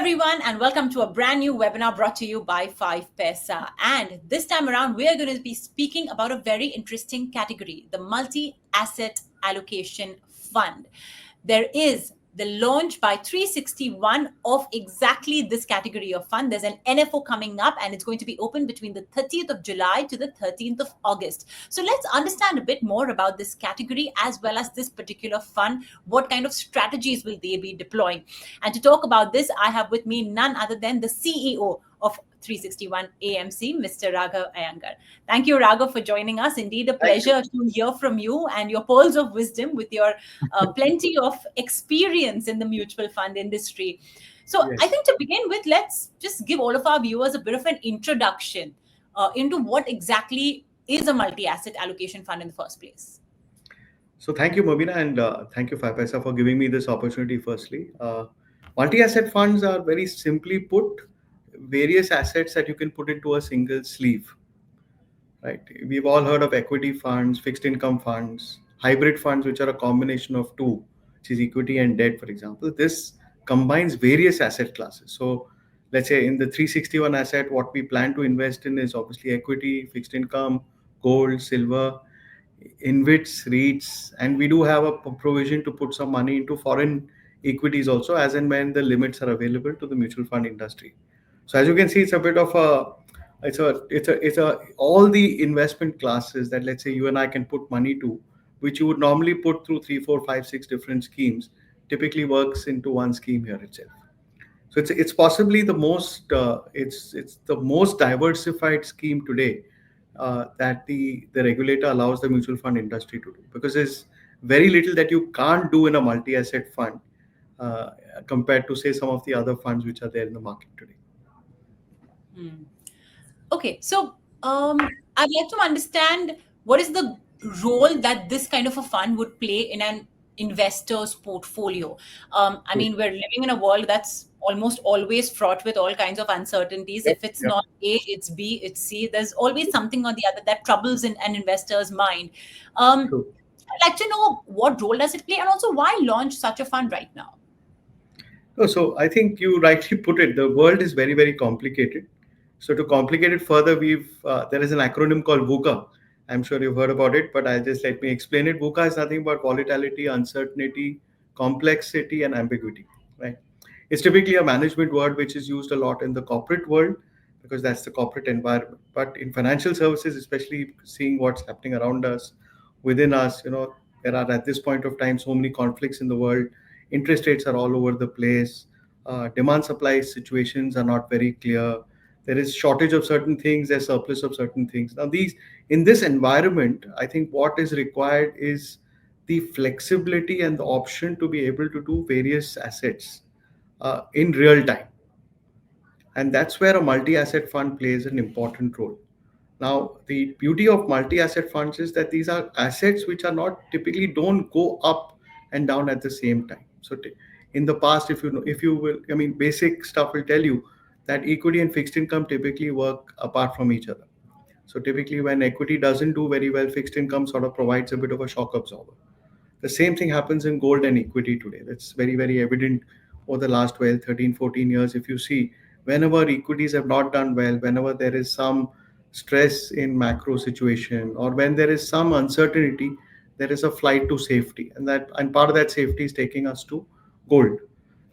everyone, and welcome to a brand new webinar brought to you by 5paisa. And this time around, we are going to be speaking about a very interesting category, the multi-asset allocation fund. There is the launch by 361 of exactly this category of fund. There's an NFO coming up, and it's going to be open between the 30th of July to the 13th of August. So let's understand a bit more about this category as well as this particular fund. What kind of strategies will they be deploying? And to talk about this, I have with me none other than the CEO of 361 AMC, Mr. Raghav Iyengar. Thank you, Raghav, for joining us. Indeed, a pleasure to hear from you and your pearls of wisdom with your plenty of experience in the mutual fund industry. So Yes. I think to begin with, let's just give all of our viewers a bit of an introduction into what exactly is a multi-asset allocation fund in the first place. So thank you, Mobina, and thank you, 5paisa, for giving me this opportunity. Firstly, multi-asset funds are very simply put various assets that you can put into a single sleeve. Right? We've all heard of equity funds, fixed income funds, hybrid funds, which are a combination of two, which is equity and debt, for example. This combines various asset classes. So let's say in the 361 asset, what we plan to invest in is obviously equity, fixed income, gold, silver, InvITs, REITs, and we do have a provision to put some money into foreign equities also, as and when the limits are available to the mutual fund industry. So as you can see, it's a bit of a all the investment classes that, let's say, you and I can put money to, which you would normally put through 3, 4, 5, 6 different schemes, typically works into one scheme here itself. So it's possibly the most it's the most diversified scheme today that the regulator allows the mutual fund industry to do, because there's very little that you can't do in a multi-asset fund uh, compared to, say, some of the other funds which are there in the market today. Okay, so I'd like to understand what is the role that this kind of a fund would play in an investor's portfolio. I True. mean, we're living in a world that's almost always fraught with all kinds of uncertainties. Yep. If it's Yep. not A, it's B, it's C. There's always something or the other that troubles in an investor's mind. True. I'd like to know what role does it play, and also why launch such a fund right now? So I think you rightly put it. The world is very, very complicated. So to complicate it further, we've there is an acronym called VUCA. I'm sure you've heard about it, but I'll just let me explain it. VUCA is nothing but volatility, uncertainty, complexity, and ambiguity. Right? It's typically a management word which is used a lot in the corporate world because that's the corporate environment. But in financial services, especially seeing what's happening around us, within us, there are at this point of time so many conflicts in the world. Interest rates are all over the place. Demand supply situations are not very clear. There is shortage of certain things, there's surplus of certain things. Now these in this environment, I think what is required is the flexibility and the option to be able to do various assets in real time, and that's where a multi-asset fund plays an important role. Now, the beauty of multi-asset funds is that these are assets which are not typically don't go up and down at the same time. So, in the past, if you know, if you will, I mean, basic stuff will tell you that equity and fixed income typically work apart from each other. So, typically, when equity doesn't do very well, fixed income sort of provides a bit of a shock absorber. The same thing happens in gold and equity today. That's very, very evident over the last 12, 13, 14 years. If you see, whenever equities have not done well, whenever there is some stress in macro situation, or when there is some uncertainty, there is a flight to safety. And part of that safety is taking us to gold.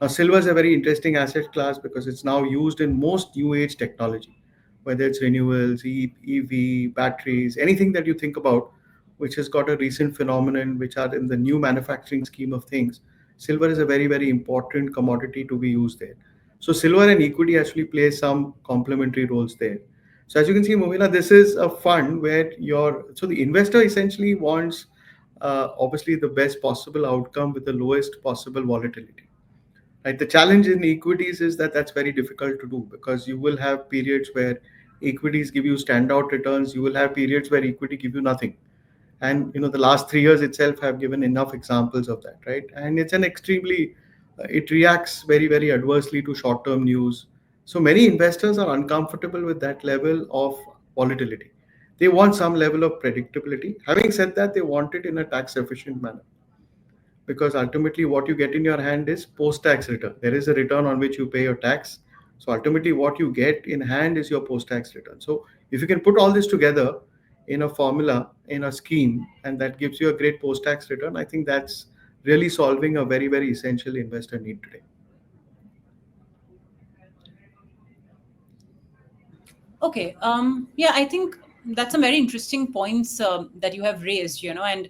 Now, silver is a very interesting asset class because it's now used in most new age technology, whether it's renewables, EV, batteries, anything that you think about, which has got a recent phenomenon, which are in the new manufacturing scheme of things. Silver is a very, very important commodity to be used there. So silver and equity actually play some complementary roles there. So as you can see, Movina, this is a fund where the investor essentially wants obviously the best possible outcome with the lowest possible volatility. Right. The challenge in equities is that that's very difficult to do because you will have periods where equities give you standout returns. You will have periods where equity give you nothing, and the last 3 years itself have given enough examples of that, right? And it's an extremely it reacts very, very adversely to short term news. So many investors are uncomfortable with that level of volatility. They want some level of predictability. Having said that, they want it in a tax efficient manner. because ultimately what you get in your hand is post-tax return. There is a return on which you pay your tax. So ultimately what you get in hand is your post-tax return. So if you can put all this together in a formula, in a scheme, and that gives you a great post-tax return, I think that's really solving a very, very essential investor need today. Okay. Yeah, I think that's some very interesting points that you have raised, and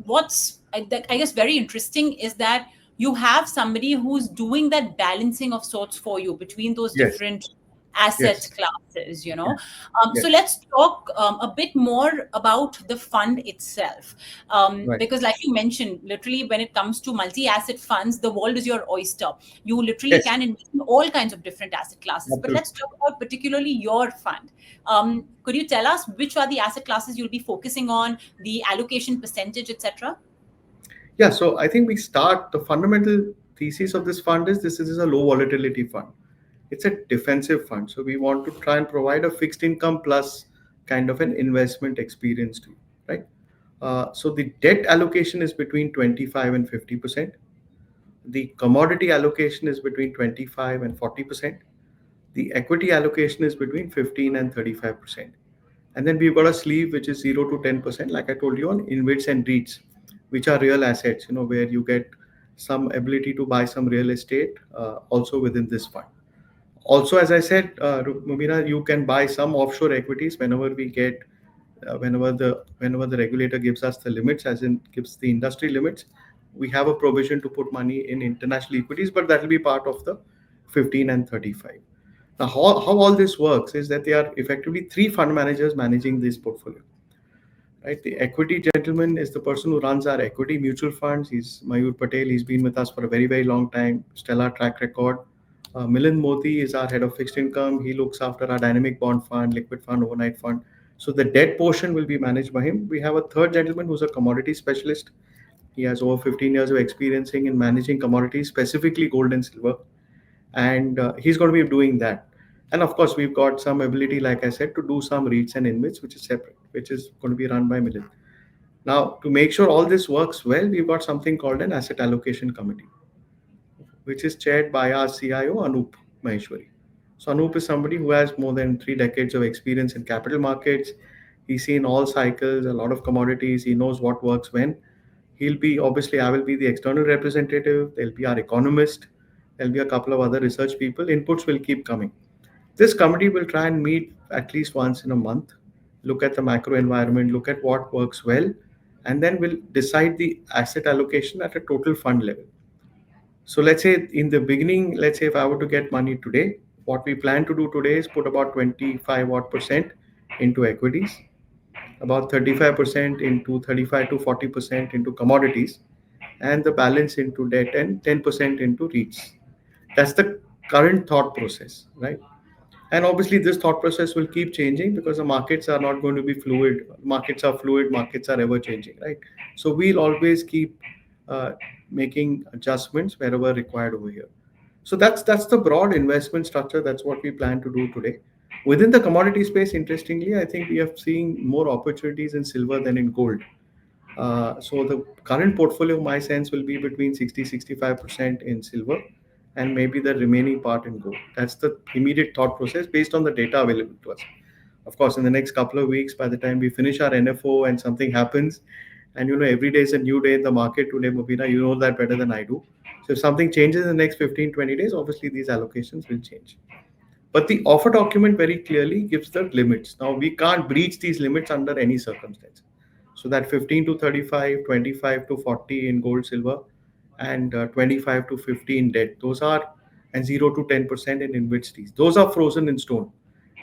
what's I guess very interesting is that you have somebody who's doing that balancing of sorts for you between those Yes, different asset yes, classes. yes, So yes, let's talk a bit more about the fund itself, right. because like you mentioned, literally when it comes to multi-asset funds, the world is your oyster. You literally Yes, can invest in all kinds of different asset classes, but absolutely. let's talk about particularly your fund. Could you tell us which are the asset classes you'll be focusing on, the allocation percentage, etc.? Yeah, so I think we start the fundamental thesis of this fund is this is a low volatility fund. It's a defensive fund. So we want to try and provide a fixed income plus kind of an investment experience to you, right? So the debt allocation is between 25 and 50%. The commodity allocation is between 25 and 40%. The equity allocation is between 15 and 35%. And then we've got a sleeve which is 0 to 10%, like I told you, on InvITs and REITs, which are real assets, where you get some ability to buy some real estate also within this fund. Also, as I said, Mubina, you can buy some offshore equities whenever we get, whenever the regulator gives us the limits, as in gives the industry limits. We have a provision to put money in international equities, but that will be part of the 15 and 35. Now, how all this works is that there are effectively three fund managers managing this portfolio, right? The equity gentleman is the person who runs our equity mutual funds. He's Mayur Patel. He's been with us for a very, very long time, stellar track record. Milind Modi is our head of fixed income. He looks after our dynamic bond fund, liquid fund, overnight fund. So the debt portion will be managed by him. We have a third gentleman who's a commodity specialist. He has over 15 years of experience in managing commodities, specifically gold and silver, and he's going to be doing that. And of course, we've got some ability, like I said, to do some reads and invites, which is separate, which is going to be run by Milind. Now, to make sure all this works well, we've got something called an asset allocation committee, which is chaired by our CIO, Anup Maheshwari. So, Anup is somebody who has more than 3 decades of experience in capital markets. He's seen all cycles, a lot of commodities. He knows what works when. He'll be, obviously, I will be the external representative. There'll be our economist. There'll be a couple of other research people. Inputs will keep coming. This committee will try and meet at least once in a month, look at the macro environment, look at what works well, and then we'll decide the asset allocation at a total fund level. So let's say in the beginning, let's say if I were to get money today, what we plan to do today is put about 25 odd percent into equities, about 35% into 35 to 40% into commodities, and the balance into debt and 10% into REITs. That's the current thought process, right? And obviously, this thought process will keep changing because the markets are not going to be fluid. Markets are fluid, markets are ever changing, right? So we'll always keep uh, making adjustments wherever required over here. So that's the broad investment structure. That's what we plan to do today. Within the commodity space, interestingly, I think we are seeing more opportunities in silver than in gold. So the current portfolio, my sense, will be between 60-65% in silver and maybe the remaining part in gold. That's the immediate thought process based on the data available to us. Of course, in the next couple of weeks, by the time we finish our NFO and something happens, and every day is a new day in the market today, Mubina, you know that better than I do. So if something changes in the next 15, 20 days, obviously these allocations will change. But the offer document very clearly gives the limits. Now, we can't breach these limits under any circumstance. So that 15 to 35, 25 to 40 in gold, silver, and 25 to 50 in debt. Those are, and 0 to 10% in investees. Those are frozen in stone,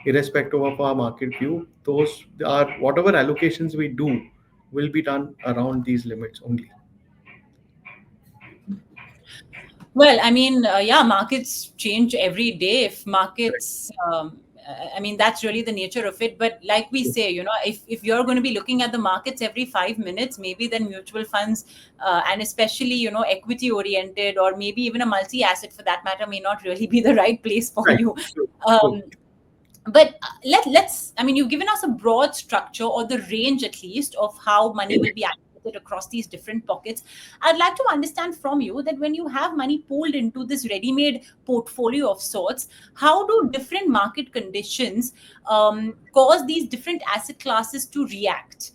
irrespective of our market view. Those are whatever allocations we do will be done around these limits only. Well, I mean, yeah, markets change every day. If Correct. markets, I mean, that's really the nature of it. But like we say, if you're going to be looking at the markets every 5 minutes, maybe then mutual funds, and especially, equity oriented, or maybe even a multi asset for that matter, may not really be the right place for Right. you. True. True. Um, but let's, I mean, you've given us a broad structure or the range at least of how money will be allocated it across these different pockets. I'd like to understand from you that when you have money pooled into this ready-made portfolio of sorts, how do different market conditions cause these different asset classes to react?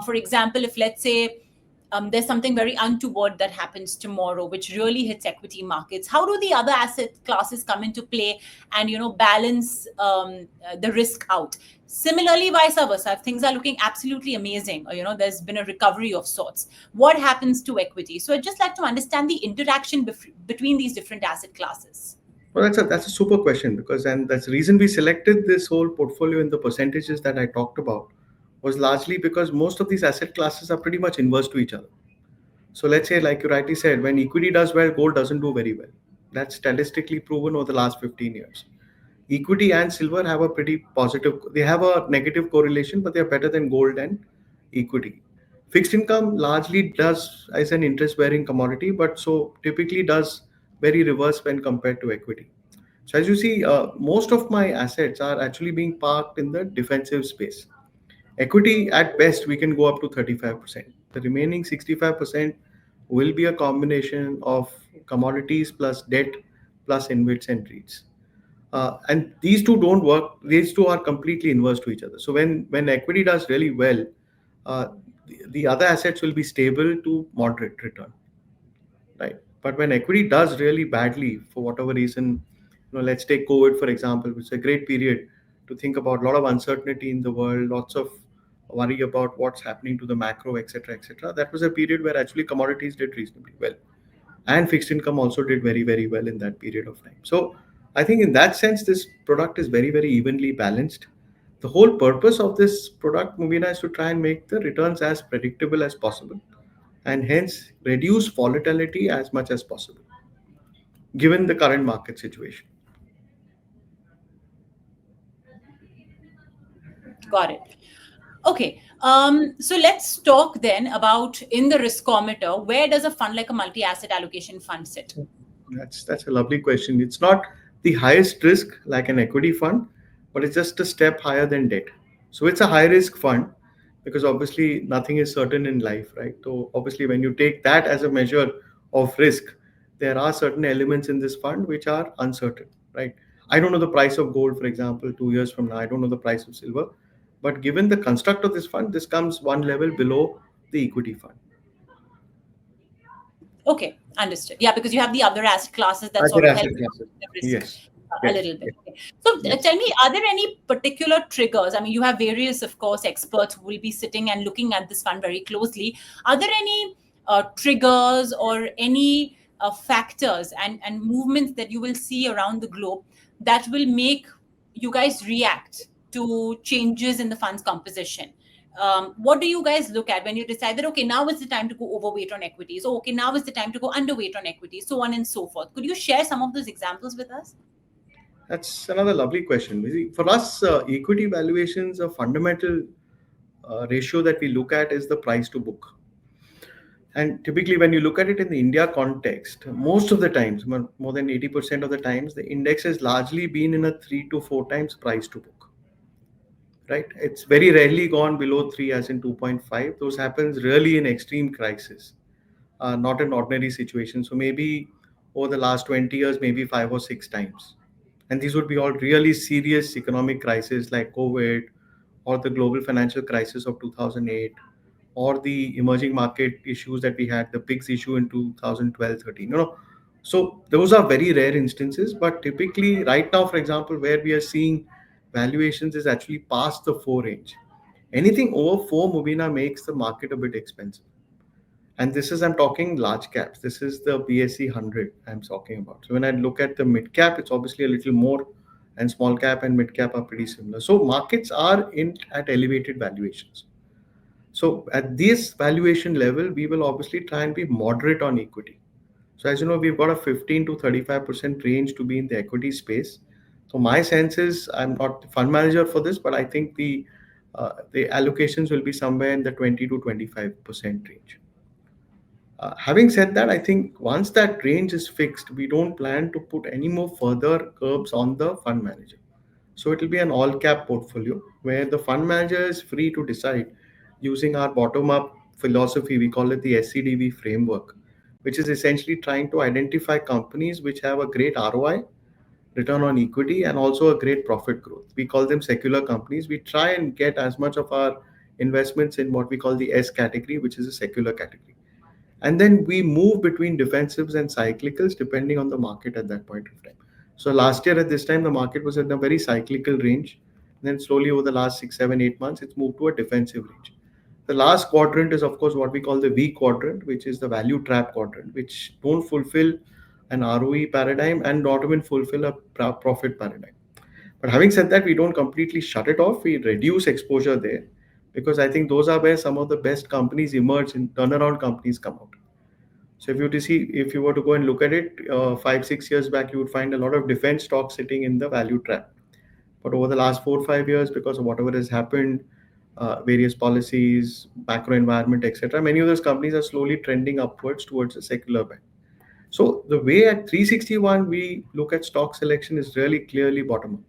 For example, if let's say there's something very untoward that happens tomorrow, which really hits equity markets, how do the other asset classes come into play and balance the risk out? Similarly, vice versa, if things are looking absolutely amazing, or there's been a recovery of sorts, what happens to equity? So I'd just like to understand the interaction between these different asset classes. Well, that's a super question, because and that's the reason we selected this whole portfolio in the percentages that I talked about, was largely because most of these asset classes are pretty much inverse to each other. So let's say, like you rightly said, when equity does well, gold doesn't do very well. That's statistically proven over the last 15 years. Equity and silver have a pretty positive, they have a negative correlation, but they're better than gold and equity. Fixed income largely does as an interest bearing commodity, but so typically does very reverse when compared to equity. So as you see, most of my assets are actually being parked in the defensive space. Equity at best we can go up to 35%. The remaining 65% will be a combination of commodities plus debt plus InvITs and REITs. And these two don't work. These two are completely inverse to each other. So when equity does really well, the other assets will be stable to moderate return, right? But when equity does really badly for whatever reason, let's take COVID for example, which is a great period to think about a lot of uncertainty in the world, lots of worry about what's happening to the macro, etc., etc. That was a period where actually commodities did reasonably well, and fixed income also did very very well in that period of time. So I think in that sense this product is very very evenly balanced. The whole purpose of this product, Mubina, is to try and make the returns as predictable as possible, and hence reduce volatility as much as possible given the current market situation. Got it. Okay. So let's talk then about in the riskometer, where does a fund like a multi-asset allocation fund sit? That's a lovely question. It's not the highest risk like an equity fund, but it's just a step higher than debt. So it's a high risk fund because obviously nothing is certain in life, right? So obviously when you take that as a measure of risk, there are certain elements in this fund which are uncertain, right? I don't know the price of gold, for example, 2 years from now. I don't know the price of silver, but given the construct of this fund, this comes one level below the equity fund. Okay, understood. Yeah, because you have the other asset classes that sort Other of help asset classes. the risk Yes. a Yes. little bit. Yes. Okay. So Yes. tell me, are there any particular triggers? I mean, you have various, of course, experts who will be sitting and looking at this fund very closely. Are there any triggers or any factors and movements that you will see around the globe that will make you guys react to changes in the fund's composition? What do you guys look at when you decide that, okay, now is the time to go overweight on equities, or okay, now is the time to go underweight on equities, so on and so forth? Could you share some of those examples with us? That's another lovely question. You see, for us, equity valuations, a fundamental ratio that we look at is the price to book. And typically, when you look at it in the India context, most of the times, more than 80% of the times, the index has largely been in a 3 to 4 times price to book, right? It's very rarely gone below 3, as in 2.5. Those happens really in extreme crisis, not an ordinary situation. So maybe over the last 20 years, maybe 5 or 6 times. And these would be all really serious economic crises like COVID or the global financial crisis of 2008 or the emerging market issues that we had, the PIGS issue in 2012-13. So those are very rare instances, but typically right now, for example, where we are seeing valuations is actually past the 4 range. Anything over 4, Mubina, makes the market a bit expensive. And this is, I'm talking large caps. This is the BSE 100 I'm talking about. So when I look at the mid cap, it's obviously a little more, and small cap and mid cap are pretty similar. So markets are in at elevated valuations. So at this valuation level, we will obviously try and be moderate on equity. So as you know, we've got a 15 to 35% range to be in the equity space. So my sense is, I'm not the fund manager for this, but I think the allocations will be somewhere in the 20 to 25% range. Having said that, I think once that range is fixed, we don't plan to put any more further curbs on the fund manager. So it will be an all cap portfolio where the fund manager is free to decide using our bottom up philosophy, we call it the SCDV framework, which is essentially trying to identify companies which have a great ROI, return on equity, and also a great profit growth. We call them secular companies. We try and get as much of our investments in what we call the S category, which is a secular category. And then we move between defensives and cyclicals depending on the market at that point of time. So last year at this time, the market was in a very cyclical range. Then slowly over the last 6, 7, 8 months, it's moved to a defensive range. The last quadrant is, of course, what we call the V quadrant, which is the value trap quadrant, which don't fulfill an ROE paradigm and not even fulfill a profit paradigm. But having said that, we don't completely shut it off. We reduce exposure there because I think those are where some of the best companies emerge and turnaround companies come out. So if you were to go and look at it, 5, 6 years back, you would find a lot of defense stocks sitting in the value trap. But over the last 4, 5 years, because of whatever has happened, various policies, macro environment, etc., many of those companies are slowly trending upwards towards a secular bend. So the way at 361 we look at stock selection is really clearly bottom up.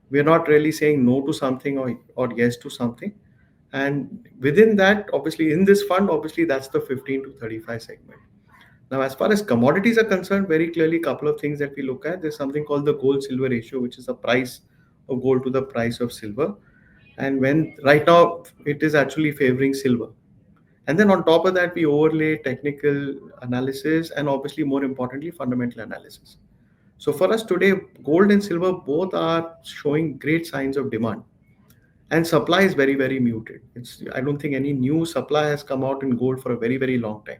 We are not really saying no to something or yes to something. And within that, obviously, in this fund, obviously, that's the 15 to 35 segment. Now, as far as commodities are concerned, very clearly, a couple of things that we look at. There's something called the gold silver ratio, which is the price of gold to the price of silver. And when right now it is actually favoring silver. And then on top of that, we overlay technical analysis and obviously, more importantly, fundamental analysis. So for us today, gold and silver both are showing great signs of demand, and supply is very very muted. I don't think any new supply has come out in gold for a very very long time.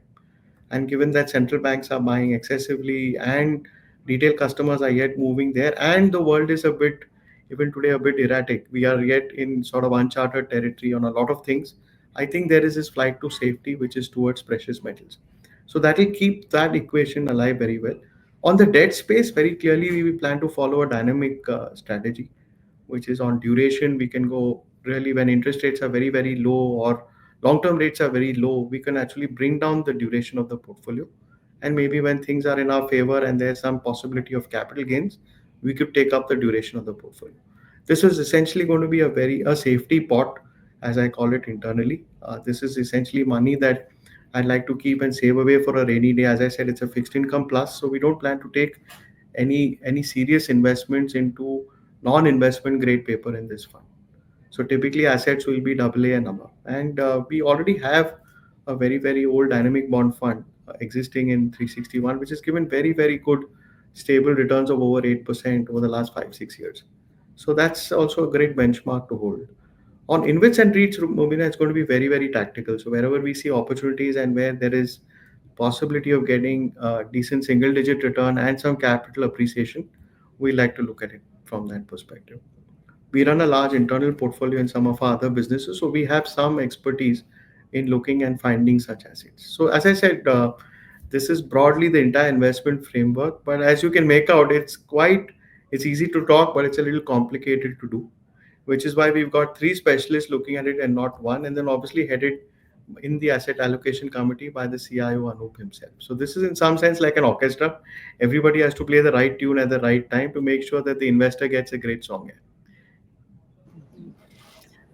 And given that central banks are buying excessively and retail customers are yet moving there, and the world is a bit, even today, a bit erratic, we are yet in sort of uncharted territory on a lot of things. I think there is this flight to safety which is towards precious metals. So that will keep that equation alive very well. On the debt space, very clearly we plan to follow a dynamic strategy, which is on duration. We can go really when interest rates are very very low or long term rates are very low, we can actually bring down the duration of the portfolio. And maybe when things are in our favor and there's some possibility of capital gains, we could take up the duration of the portfolio. This is essentially going to be a safety pot, as I call it internally. This is essentially money that I'd like to keep and save away for a rainy day. As I said, it's a fixed income plus, so we don't plan to take any serious investments into non-investment grade paper in this fund. So typically assets will be AA and above. And we already have a very, very old dynamic bond fund existing in 361, which has given very, very good stable returns of over 8% over the last 5, 6 years. So that's also a great benchmark to hold. On InvITs and REITs, Mobina, it's going to be very, very tactical. So wherever we see opportunities and where there is possibility of getting a decent single digit return and some capital appreciation, we like to look at it from that perspective. We run a large internal portfolio in some of our other businesses, so we have some expertise in looking and finding such assets. So as I said, this is broadly the entire investment framework, but as you can make out, it's easy to talk, but it's a little complicated to do, which is why we've got three specialists looking at it and not one, and then obviously headed in the asset allocation committee by the CIO Anup himself. So this is in some sense like an orchestra. Everybody has to play the right tune at the right time to make sure that the investor gets a great song.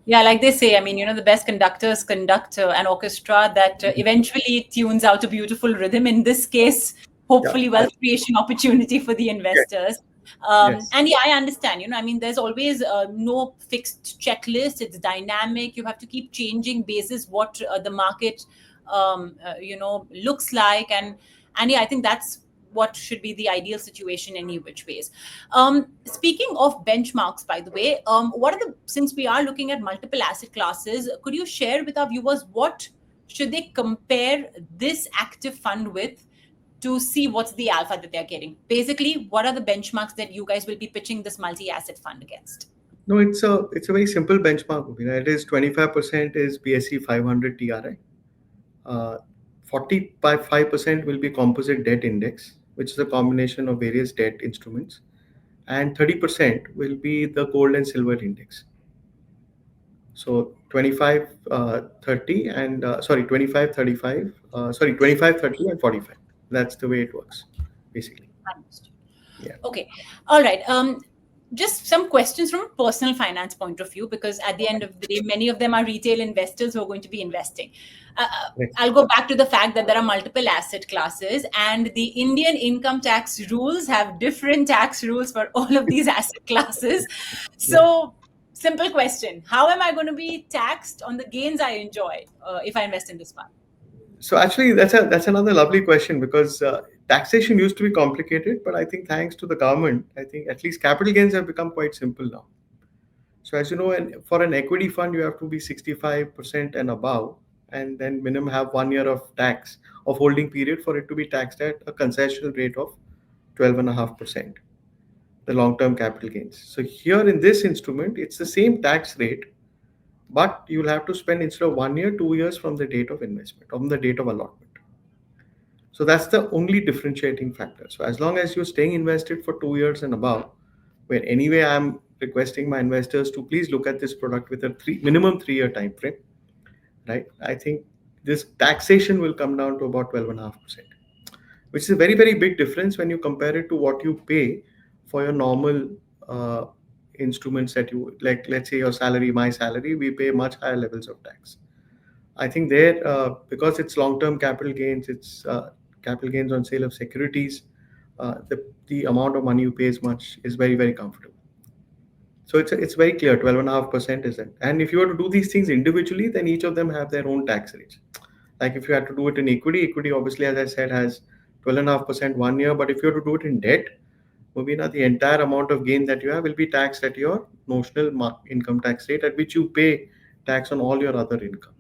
Yeah, like they say, I mean, the best conductors conduct an orchestra that eventually tunes out a beautiful rhythm. In this case, Yeah. hopefully, wealth creation opportunity for the Yes. investors. Yes. And yeah, I understand. I mean, there's always no fixed checklist. It's dynamic. You have to keep changing basis what the market, looks like. And yeah, I think that's what should be the ideal situation any which ways. Speaking of benchmarks, by the way, what are since we are looking at multiple asset classes, could you share with our viewers what should they compare this active fund with to see what's the alpha that they're getting? Basically, what are the benchmarks that you guys will be pitching this multi-asset fund against? No, it's a very simple benchmark. It is 25% is BSE 500 TRI. 45% will be composite debt index, which is a combination of various debt instruments, and 30% will be the gold and silver index. So 25, 30, and sorry, 25, 35, sorry, 25, 30, and 45. That's the way it works, basically. Understood. Yeah. Okay. All right. just some questions from a personal finance point of view, because at the end of the day, many of them are retail investors who are going to be investing. Right. I'll go back to the fact that there are multiple asset classes, and the Indian income tax rules have different tax rules for all of these asset classes. Yeah. So, simple question: how am I going to be taxed on the gains I enjoy if I invest in this fund? So actually, that's another lovely question because taxation used to be complicated, but I think thanks to the government, I think at least capital gains have become quite simple now. So as you know, for an equity fund, you have to be 65% and above, and then minimum have 1 year of tax of holding period for it to be taxed at a concessional rate of 12.5%, the long-term capital gains. So here in this instrument, it's the same tax rate, but you'll have to spend instead of 1 year, 2 years from the date of investment, from the date of allotment. So that's the only differentiating factor. So as long as you're staying invested for 2 years and above, where anyway I'm requesting my investors to please look at this product with a minimum 3 year time frame, right? I think this taxation will come down to about 12.5%, which is a very, very big difference when you compare it to what you pay for your normal uh, instruments that you like. Let's say your salary, my salary, we pay much higher levels of tax. I think there, because it's long-term capital gains, it's capital gains on sale of securities. The amount of money you pay is very, very comfortable. So it's very clear. 12.5% is it. And if you were to do these things individually, then each of them have their own tax rates. Like if you had to do it in equity obviously, as I said, has 12.5% 1 year. But if you were to do it in debt, Mubina, the entire amount of gain that you have will be taxed at your notional income tax rate, at which you pay tax on all your other income.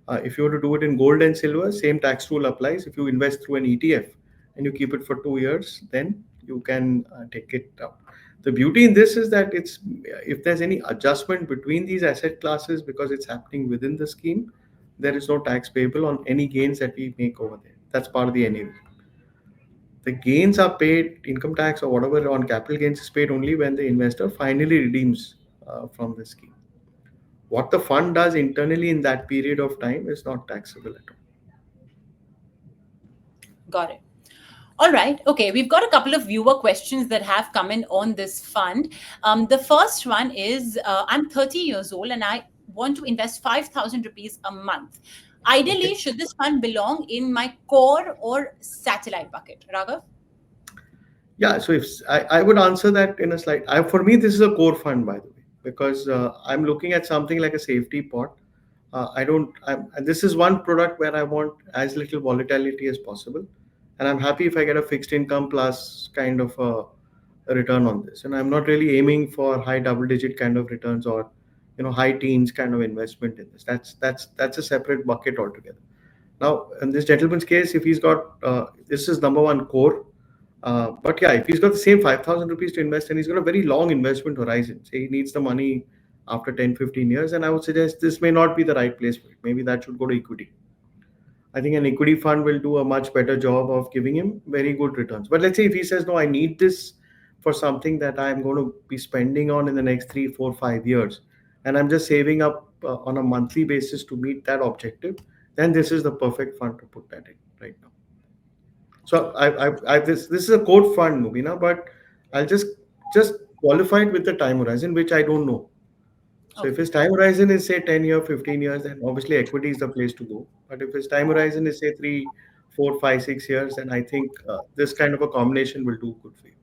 If you were to do it in gold and silver, same tax rule applies. If you invest through an ETF and you keep it for 2 years, then you can take it out. The beauty in this is that it's if there's any adjustment between these asset classes because it's happening within the scheme, there is no tax payable on any gains that we make over there. That's part of the NAV. The gains are paid, income tax or whatever on capital gains is paid only when the investor finally redeems from the scheme. What the fund does internally in that period of time is not taxable at all. Got it. All right. Okay. We've got a couple of viewer questions that have come in on this fund. The first one is I'm 30 years old and I want to invest 5,000 rupees a month. Ideally, Okay. should this fund belong in my core or satellite bucket? Raghav? Yeah. So if I would answer that in a slide. For me, this is a core fund, by the way, because I'm looking at something like a safety pot. I don't. This is one product where I want as little volatility as possible, and I'm happy if I get a fixed income plus kind of a return on this. And I'm not really aiming for high double-digit kind of returns or high teens kind of investment in this. That's a separate bucket altogether. Now, in this gentleman's case, if he's got this is number one core. But yeah, if he's got the same 5,000 rupees to invest and he's got a very long investment horizon, say he needs the money after 10, 15 years, and I would suggest this may not be the right place for it. Maybe that should go to equity. I think an equity fund will do a much better job of giving him very good returns. But let's say if he says, no, I need this for something that I'm going to be spending on in the next 3, 4, 5 years, and I'm just saving up on a monthly basis to meet that objective, then this is the perfect fund to put that in right now. So this is a code fund, Mubina, but I'll just qualify it with the time horizon, which I don't know. So if Okay. his time horizon is say 10 year, 15 years, then obviously equity is the place to go. But if his time horizon is say 3, 4, 5, 6 years, then I think this kind of a combination will do good for you.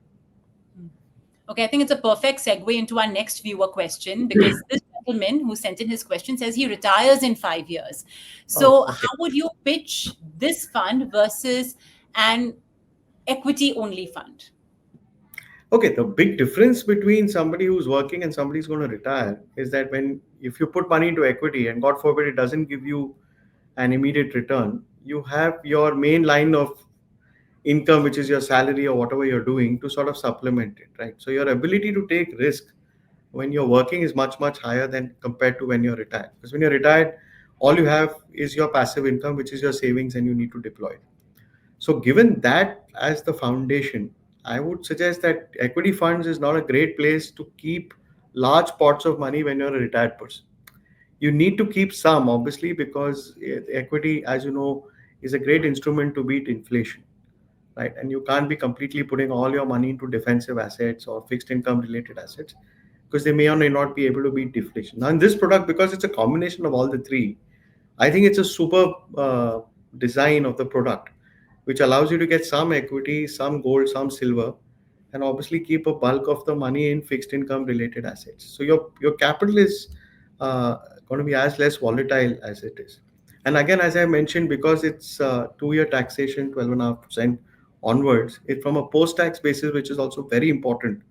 Okay, I think it's a perfect segue into our next viewer question, because this gentleman who sent in his question says he retires in 5 years. Oh, So, okay. how would you pitch this fund versus an equity only fund? Okay, the big difference between somebody who's working and somebody who's going to retire is that if you put money into equity and God forbid it doesn't give you an immediate return, you have your main line of income, which is your salary or whatever you're doing, to sort of supplement it, right? So your ability to take risk when you're working is much, much higher than compared to when you're retired. Because when you're retired, all you have is your passive income, which is your savings, and you need to deploy it. So, given that as the foundation, I would suggest that equity funds is not a great place to keep large pots of money when you're a retired person. You need to keep some, obviously, because equity, as you know, is a great instrument to beat inflation. right? And you can't be completely putting all your money into defensive assets or fixed income related assets because they may or may not be able to beat deflation. Now, in this product, because it's a combination of all the three, I think it's a super design of the product, which allows you to get some equity, some gold, some silver, and obviously keep a bulk of the money in fixed income related assets. So your capital is going to be as less volatile as it is. And again, as I mentioned, because it's 2 year taxation, 12.5% onwards, it from a post tax basis, which is also very important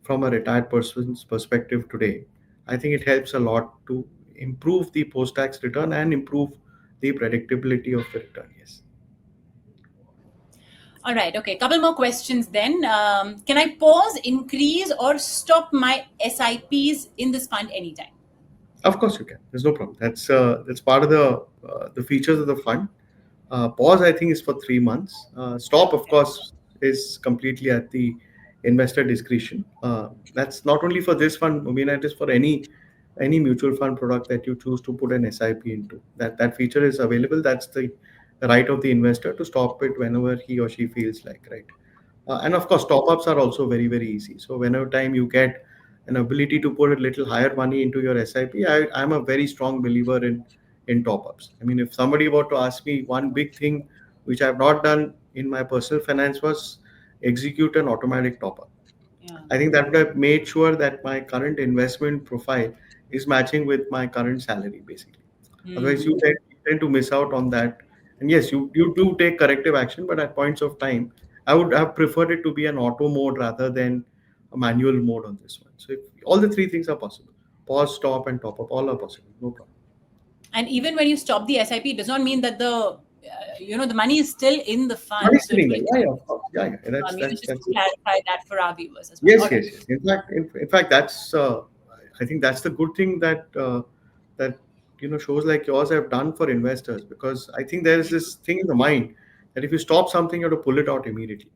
from a retired person's perspective today, I think it helps a lot to improve the post tax return and improve the predictability of the return. Yes. All right. Okay. Couple more questions then. Can I pause, increase, or stop my SIPs in this fund anytime? Of course you can. There's no problem. That's part of the features of the fund. Pause, I think, is for 3 months. Stop, of Okay. course, is completely at the investor discretion. That's not only for this fund, Mubina, it is for any mutual fund product that you choose to put an SIP into. That feature is available. That's the right of the investor to stop it whenever he or she feels like, right? And of course, top ups are also very, very easy. So, whenever time you get an ability to put a little higher money into your SIP, I'm a very strong believer in top ups. I mean, if somebody were to ask me one big thing which I've not done in my personal finance was execute an automatic top up. Yeah. I think that would have made sure that my current investment profile is matching with my current salary, basically. Otherwise, Hmm. you tend to miss out on that. And yes, you do take corrective action, but at points of time, I would have preferred it to be an auto mode rather than a manual mode on this one. So if, all the three things are possible. Pause, stop, and top up. All are possible. No problem. And even when you stop the SIP, it does not mean that the money is still in the Money fund. So it stealing. will. Yeah, yeah, of course. Yeah, yeah. Just to That's it. clarify that for our viewers as well. Yes, All right. yes, yes. In fact, I think that's the good thing that shows like yours have done for investors because I think there is this thing in the mind that if you stop something, you have to pull it out immediately,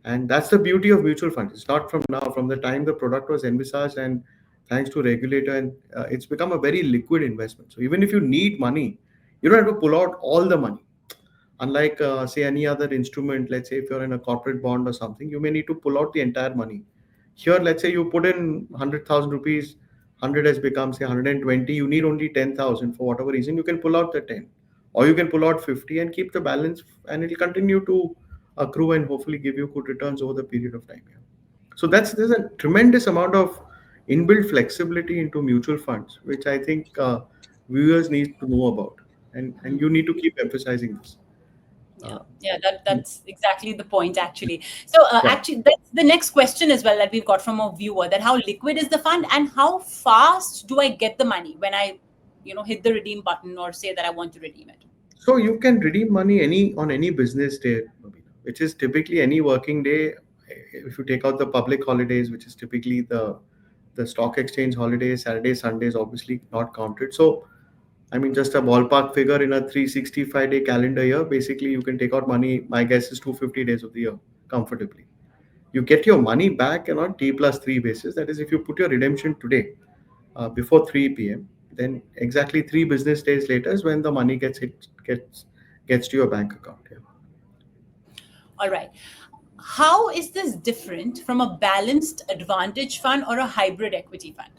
and that's the beauty of mutual funds. It's not from now, from the time the product was envisaged, and thanks to regulator, and it's become a very liquid investment. So even if you need money, you don't have to pull out all the money unlike say any other instrument. Let's say if you're in a corporate bond or something, you may need to pull out the entire money. Here, let's say you put in 100,000 rupees, 100 has become say 120, you need only 10,000 for whatever reason, you can pull out the 10, or you can pull out 50 and keep the balance, and it'll continue to accrue and hopefully give you good returns over the period of time. Yeah. So there's a tremendous amount of inbuilt flexibility into mutual funds, which I think viewers need to know about, and you need to keep emphasizing this. Yeah, Uh, yeah, that's exactly the point actually. So yeah. actually, that's the next question as well that we've got from a viewer: that how liquid is the fund and how fast do I get the money when I, hit the redeem button or say that I want to redeem it? So you can redeem money any business day, Nobina, which is typically any working day. If you take out the public holidays, which is typically the stock exchange holidays, Saturdays, Sundays, obviously not counted. So I mean, just a ballpark figure in a 365-day calendar year, basically you can take out money. My guess is 250 days of the year comfortably. You get your money back and on T plus 3 basis. That is, if you put your redemption today before 3 p.m., then exactly 3 business days later is when the money gets to your bank account. Yeah. All right. How is this different from a balanced advantage fund or a hybrid equity fund?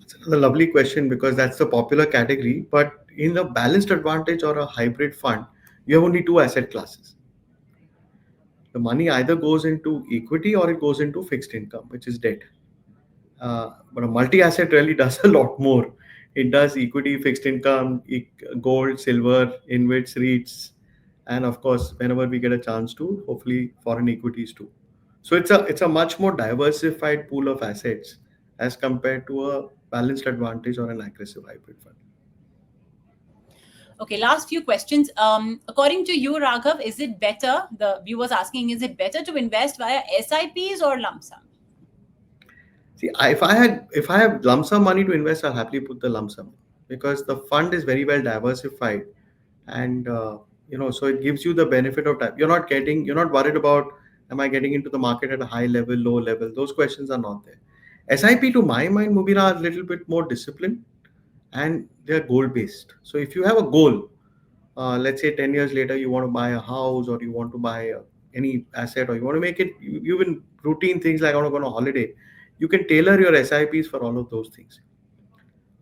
It's another lovely question because that's the popular category. But in a balanced advantage or a hybrid fund, you have only two asset classes. The money either goes into equity or it goes into fixed income, which is debt. But a multi-asset really does a lot more. It does equity, fixed income, gold, silver, InvITs, REITs, and of course, whenever we get a chance to, hopefully foreign equities too. So it's a much more diversified pool of assets as compared to a balanced advantage or an aggressive hybrid fund. Okay, last few questions. According to you, Raghav, is it better? The viewers asking, is it better to invest via SIPs or lump sum? See, if I have lump sum money to invest, I'll happily put the lump sum because the fund is very well diversified, and so it gives you the benefit of time. You're not worried about am I getting into the market at a high level, low level. Those questions are not there. SIP, to my mind, Mubina, are a little bit more disciplined and they're goal based. So if you have a goal, let's say 10 years later you want to buy a house, or you want to buy any asset, or you want to make it even routine things like I want to go on a holiday, you can tailor your SIPs for all of those things.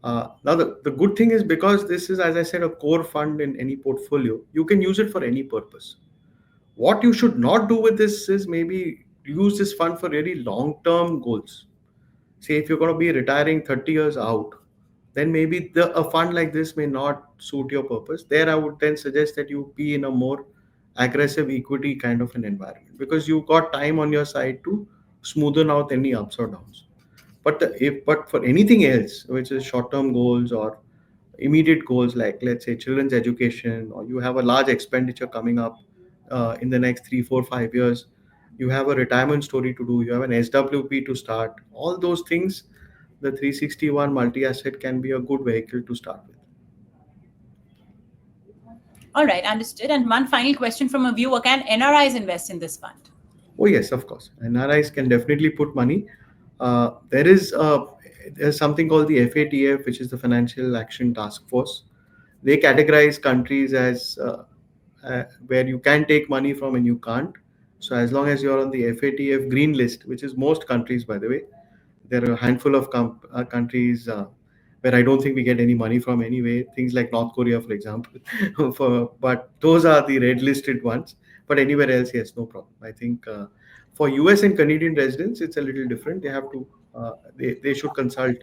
Now the good thing is, because this is, as I said, a core fund in any portfolio, you can use it for any purpose. What you should not do with this is maybe use this fund for really long term goals. Say if you're going to be retiring 30 years out, then maybe a fund like this may not suit your purpose. There I would then suggest that you be in a more aggressive equity kind of an environment, because you've got time on your side to smoothen out any ups or downs. But for anything else, which is short term goals or immediate goals, like let's say children's education, or you have a large expenditure coming up in the next 3 4 5 years, you have a retirement story to do, you have an SWP to start, all those things, the 361 multi asset can be a good vehicle to start with. All right, understood. And one final question from a viewer: can NRIs invest in this fund? Oh yes, of course. NRIs can definitely put money. There's something called the FATF, which is the Financial Action Task Force. They categorize countries as where you can take money from and you can't. So as long as you're on the FATF green list, which is most countries, by the way, there are a handful of countries where I don't think we get any money from anyway. Things like North Korea, for example. But those are the red listed ones. But anywhere else, yes, no problem. I think for US and Canadian residents, it's a little different. They should consult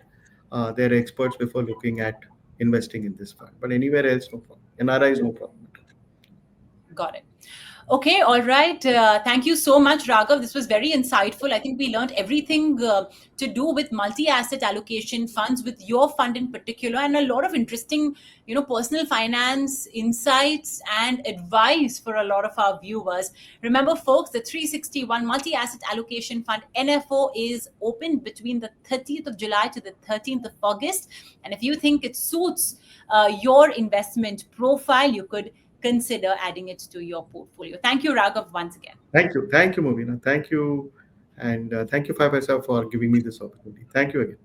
their experts before looking at investing in this fund. But anywhere else, no problem. NRI is no problem. Got it. Okay, all right. Thank you so much, Raghav. This was very insightful. I think we learned everything to do with multi-asset allocation funds, with your fund in particular, and a lot of interesting, personal finance insights and advice for a lot of our viewers. Remember, folks, the 361 multi-asset allocation fund NFO is open between the 30th of July to the 13th of August. And if you think it suits your investment profile, you could consider adding it to your portfolio. Thank you, Raghav, once again. Thank you, Movina. Thank you, and thank you, 5paisa, for giving me this opportunity. Thank you again.